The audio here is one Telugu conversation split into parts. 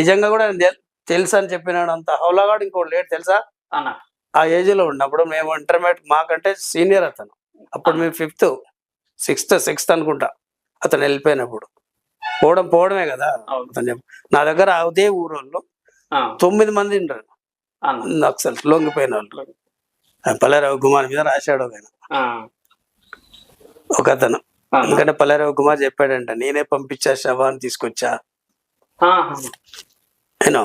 నిజంగా కూడా తెలుసు అని చెప్పినాడు. అంత హౌలాగాడు ఇంకోటి లేడు తెలుసా అన్న. ఆ ఏజ్ లో ఉన్నప్పుడు. మేము ఇంటర్మీడియట్ మాకంటే సీనియర్ అతను. అప్పుడు మేము 5th 6th అనుకుంటా అతను వెళ్ళిపోయినప్పుడు. పోవడమే కదా అతను. నా దగ్గర అదే ఊరోళ్ళు 9 మంది ఉంటారు నక్సల్ లొంగిపోయిన వాళ్ళు. పల్లెరావు కుమార్ మీద రాశాడు ఒక అతను. ఎందుకంటే పల్లెరావు కుమార్ చెప్పాడంట, నేనే పంపించా శవాన్ని తీసుకొచ్చా ఏనో,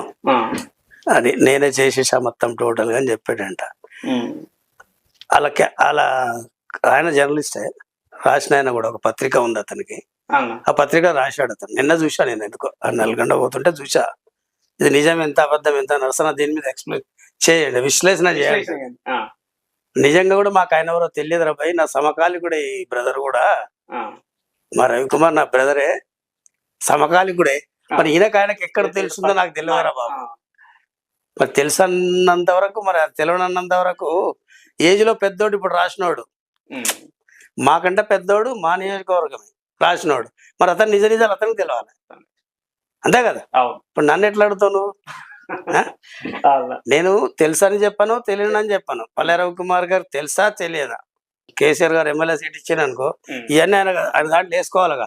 అది నేనే చేసేసా మొత్తం టోటల్ గా అని చెప్పాడంట. అలా ఆయన జర్నలిస్టే, రాసిన ఆయన కూడా ఒక పత్రిక ఉంది అతనికి. ఆ పత్రిక రాశాడు అతను. నిన్న చూసా నేను, ఎందుకో నల్గొండ పోతుంటే చూసా. ఇది నిజం ఎంత అబద్ధం ఎంత నరసన దీని మీద ఎక్స్ప్లెయిన్ చేయండి, విశ్లేషణ చేయండి. నిజంగా కూడా మాకు ఆయన ఎవరో తెలియదురా భయ్, నా సమకాలికుడే ఈ బ్రదర్ కూడా. మా రవికుమార్ నా బ్రదరే, సమకాలికుడే. మరి ఈయనకు ఆయనకి ఎక్కడ తెలుస్తుందో నాకు తెలియదురా బాబు. మరి తెలుసు అన్నంత వరకు, మరి తెలియనన్నంత వరకు ఏజ్ లో పెద్దోడు ఇప్పుడు రాసినోడు, మాకంటే పెద్దోడు, మా నియోజకవర్గమే రాసినోడు. మరి అతను నిజాలు అతనికి తెలియాలి, అంతే కదా. ఇప్పుడు నన్ను ఎట్లా అడుగుతావు నువ్వు? నేను తెలుసని చెప్పాను, తెలియనని చెప్పాను. పల్లె రవికుమార్ గారు తెలుసా తెలియదా? కేసీఆర్ గారు ఎమ్మెల్యే సీట్ ఇచ్చాను అనుకో, ఇవన్నీ ఆయన దాంట్లో వేసుకోవాలిగా.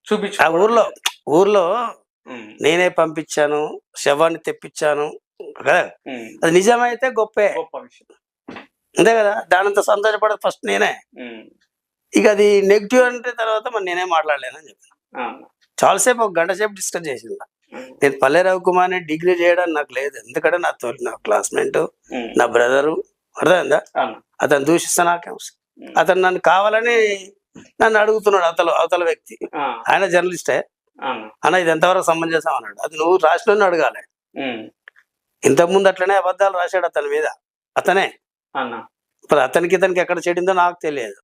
చూపించు. ఆ ఊర్లో నేనే పంపించాను, శవాన్ని తెప్పించాను కదా, అది నిజమైతే గొప్పే, అంతే కదా. దానంత సంతోషపడదు ఫస్ట్ నేనే. ఇక అది నెగిటివ్ అంటే తర్వాత మరి నేనే మాట్లాడలేనని చెప్పాను. చాలాసేపు, 1 గంట సేపు డిస్కస్ చేసింది. నేను పల్లె రవికుమార్ని డిగ్రీ చేయడానికి నాకు లేదు, ఎందుకంటే నా క్లాస్మేట్, నా బ్రదరు, అర్థమైందా. అతను దూషిస్తా నాకేం, అతను నన్ను కావాలని నన్ను అడుగుతున్నాడు అవతల వ్యక్తి. ఆయన జర్నలిస్టే. అన్న ఇది ఎంతవరకు సమంజసం అన్నాడు. అది నువ్వు రాసిన అడగాలి. ఇంతకుముందు అట్లనే అబద్ధాలు రాశాడు అతని మీద, అతనే. ఇప్పుడు అతనికి ఇతనికి ఎక్కడ చెడిందో నాకు తెలియదు.